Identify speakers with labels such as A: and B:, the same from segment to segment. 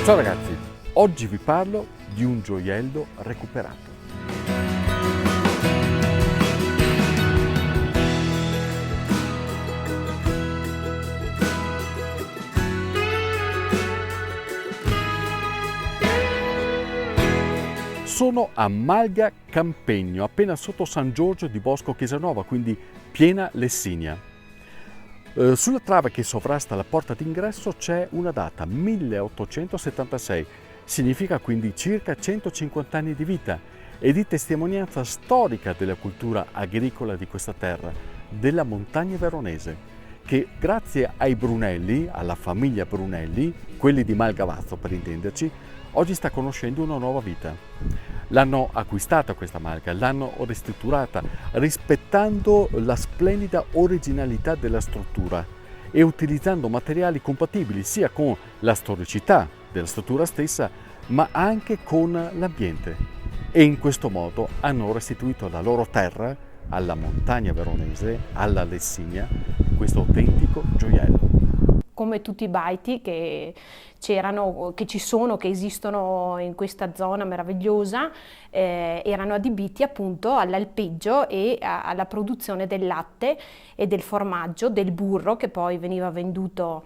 A: Ciao ragazzi, oggi vi parlo di un gioiello recuperato. Sono a Malga Campegno, appena sotto San Giorgio di Bosco Chiesa-Nuova, quindi piena Lessinia. Sulla trave che sovrasta la porta d'ingresso c'è una data, 1876, significa quindi circa 150 anni di vita e di testimonianza storica della cultura agricola di questa terra, della montagna veronese, che grazie ai Brunelli, alla famiglia Brunelli, quelli di Malgavazzo per intenderci, oggi sta conoscendo una nuova vita. L'hanno acquistata questa Malga, l'hanno ristrutturata rispettando la splendida originalità della struttura e utilizzando materiali compatibili sia con la storicità della struttura stessa ma anche con l'ambiente. E in questo modo hanno restituito la loro terra alla montagna veronese, alla Lessinia, questo autentico gioiello.
B: Come tutti i baiti che c'erano, che ci sono, che esistono in questa zona meravigliosa, erano adibiti appunto all'alpeggio e alla produzione del latte e del formaggio, del burro che poi veniva venduto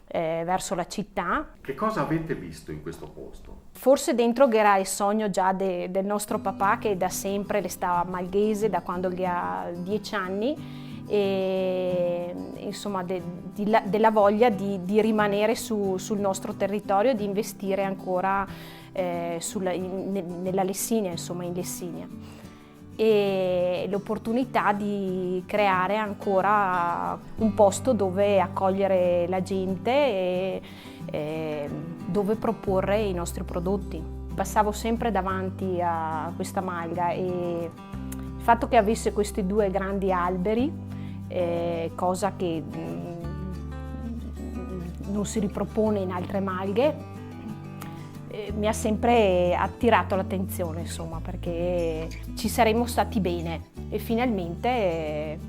B: verso la città.
A: Che cosa avete visto in questo posto?
B: Forse dentro era il sogno già del nostro papà, che da sempre restava malghese, da quando ha 10 anni, e insomma della voglia di rimanere sul nostro territorio e di investire ancora nella Lessinia, insomma in Lessinia, e l'opportunità di creare ancora un posto dove accogliere la gente e dove proporre i nostri prodotti. Passavo sempre davanti a questa malga e il fatto che avesse questi due grandi alberi, cosa che non si ripropone in altre malghe, mi ha sempre attirato l'attenzione, insomma, perché ci saremmo stati bene e finalmente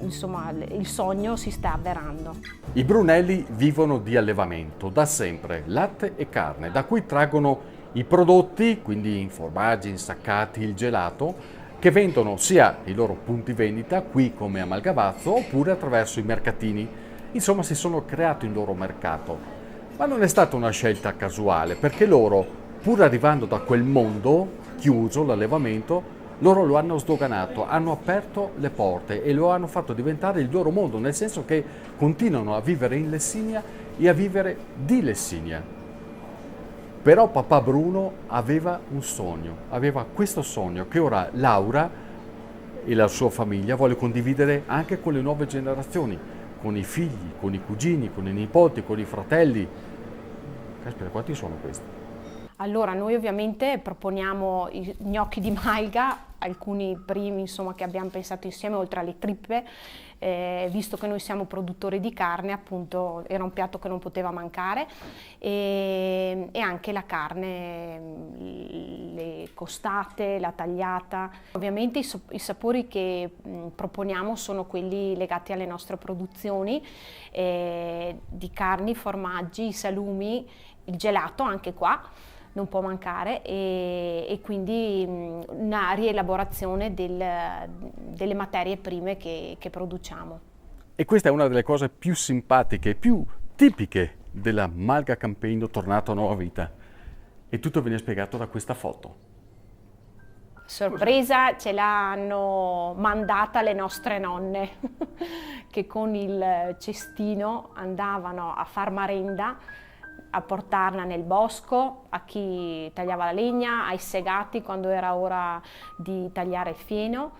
B: insomma il sogno si sta avverando.
A: I Brunelli vivono di allevamento da sempre, latte e carne, da cui traggono i prodotti, quindi i formaggi, insaccati, il gelato, che vendono sia ai loro punti vendita, qui come a Malgavazzo, oppure attraverso i mercatini. Insomma, si sono creati il loro mercato. Ma non è stata una scelta casuale, perché loro, pur arrivando da quel mondo chiuso, l'allevamento, loro lo hanno sdoganato, hanno aperto le porte e lo hanno fatto diventare il loro mondo, nel senso che continuano a vivere in Lessinia e a vivere di Lessinia. Però papà Bruno aveva un sogno, aveva questo sogno che ora Laura e la sua famiglia vuole condividere anche con le nuove generazioni, con i figli, con i cugini, con i nipoti, con i fratelli. Caspita, quanti sono questi?
B: Allora, noi ovviamente proponiamo i gnocchi di malga, alcuni primi insomma che abbiamo pensato insieme, oltre alle trippe, visto che noi siamo produttori di carne, appunto era un piatto che non poteva mancare, e anche la carne, le costate, la tagliata. Ovviamente i sapori che proponiamo sono quelli legati alle nostre produzioni di carni, formaggi, salumi, il gelato anche qua non può mancare, e quindi una rielaborazione delle materie prime che produciamo.
A: E questa è una delle cose più simpatiche, più tipiche della Malga Campegno tornato a nuova vita. E tutto viene spiegato da questa foto.
B: Sorpresa, ce l'hanno mandata le nostre nonne che con il cestino andavano a far merenda, a portarla nel bosco, a chi tagliava la legna, ai segati quando era ora di tagliare il fieno,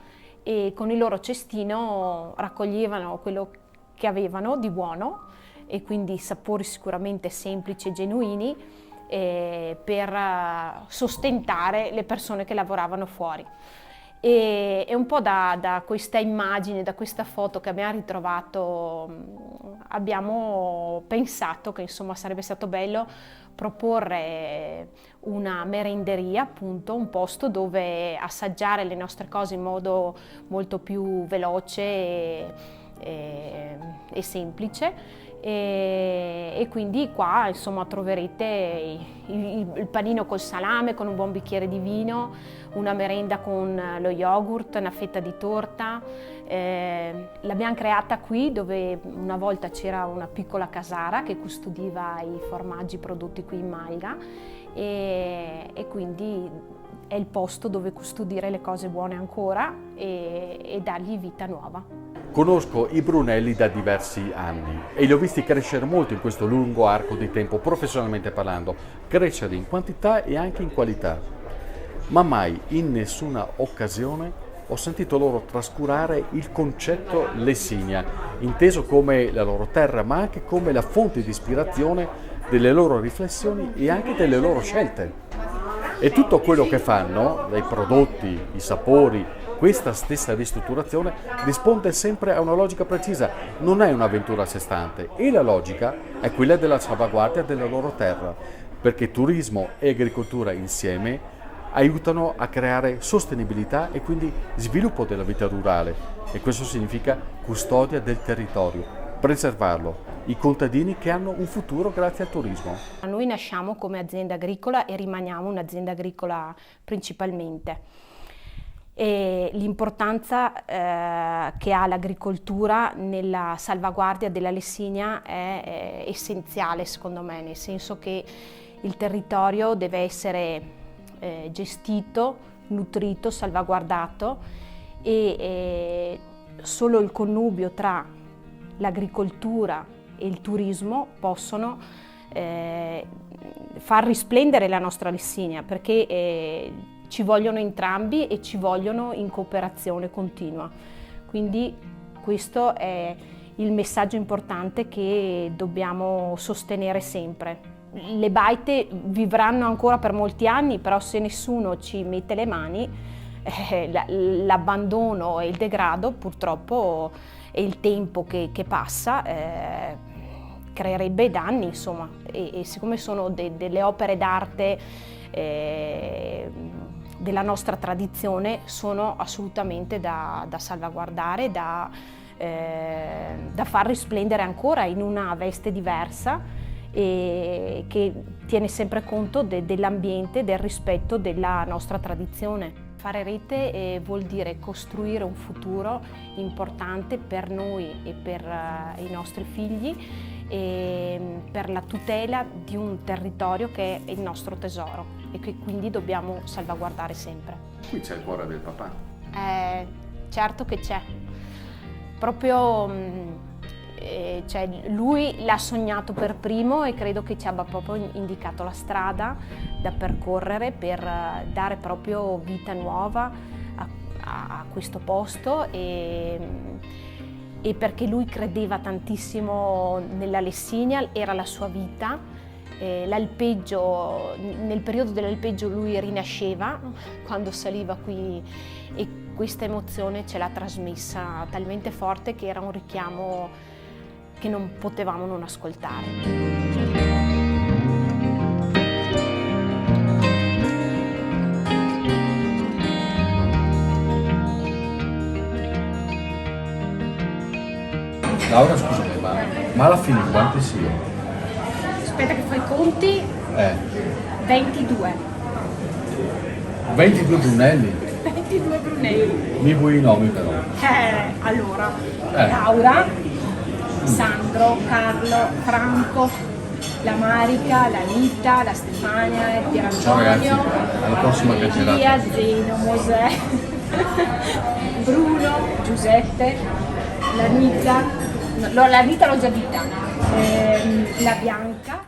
B: e con il loro cestino raccoglievano quello che avevano di buono, e quindi sapori sicuramente semplici e genuini, per sostentare le persone che lavoravano fuori. E un po' da questa immagine, da questa foto che abbiamo ritrovato, abbiamo pensato che insomma sarebbe stato bello proporre una merenderia, appunto, un posto dove assaggiare le nostre cose in modo molto più veloce e semplice, e quindi qua insomma troverete il panino col salame con un buon bicchiere di vino, una merenda con lo yogurt, una fetta di torta. L'abbiamo creata qui dove una volta c'era una piccola casara che custodiva i formaggi prodotti qui in Malga e quindi è il posto dove custodire le cose buone ancora e dargli vita nuova.
A: Conosco i Brunelli da diversi anni e li ho visti crescere molto in questo lungo arco di tempo, professionalmente parlando, crescere in quantità e anche in qualità. Ma mai, in nessuna occasione, ho sentito loro trascurare il concetto Lessinia, inteso come la loro terra, ma anche come la fonte di ispirazione delle loro riflessioni e anche delle loro scelte. E tutto quello che fanno, dai prodotti, i sapori, questa stessa ristrutturazione risponde sempre a una logica precisa, non è un'avventura a sé stante e la logica è quella della salvaguardia della loro terra, perché turismo e agricoltura insieme aiutano a creare sostenibilità e quindi sviluppo della vita rurale e questo significa custodia del territorio, preservarlo, i contadini che hanno un futuro grazie al turismo.
B: Noi nasciamo come azienda agricola e rimaniamo un'azienda agricola principalmente. E l'importanza che ha l'agricoltura nella salvaguardia della Lessinia è essenziale secondo me, nel senso che il territorio deve essere gestito, nutrito, salvaguardato e solo il connubio tra l'agricoltura e il turismo possono far risplendere la nostra Lessinia, perché ci vogliono entrambi e ci vogliono in cooperazione continua. Quindi questo è il messaggio importante che dobbiamo sostenere sempre. Le baite vivranno ancora per molti anni, però se nessuno ci mette le mani, l'abbandono e il degrado purtroppo e il tempo che passa creerebbe danni, insomma, e siccome sono delle opere d'arte della nostra tradizione, sono assolutamente da salvaguardare, da far risplendere ancora in una veste diversa e che tiene sempre conto dell'ambiente, del rispetto della nostra tradizione. Fare rete vuol dire costruire un futuro importante per noi e per i nostri figli e per la tutela di un territorio che è il nostro tesoro e che quindi dobbiamo salvaguardare sempre.
A: Qui c'è il cuore del papà.
B: Certo che c'è. Proprio lui l'ha sognato per primo e credo che ci abbia proprio indicato la strada da percorrere per dare proprio vita nuova a questo posto e perché lui credeva tantissimo nella Lessinia, era la sua vita. L'alpeggio, nel periodo dell'alpeggio lui rinasceva quando saliva qui e questa emozione ce l'ha trasmessa talmente forte che era un richiamo che non potevamo non ascoltare.
A: Laura, scusami, ma alla fine quanti siano?
B: Aspetta che fai i conti. 22.
A: 22 Brunelli?
B: 22 Brunelli.
A: Mi vuoi i nomi però?
B: Allora, Laura, Sandro, Carlo, Franco, la Marica, la Nita, la Stefania, il Pierantonio,
A: ragazzi, alla prossima
B: Elia, Zeno, Mosè, Bruno, Giuseppe, la Nita l'ho già dita, la Bianca.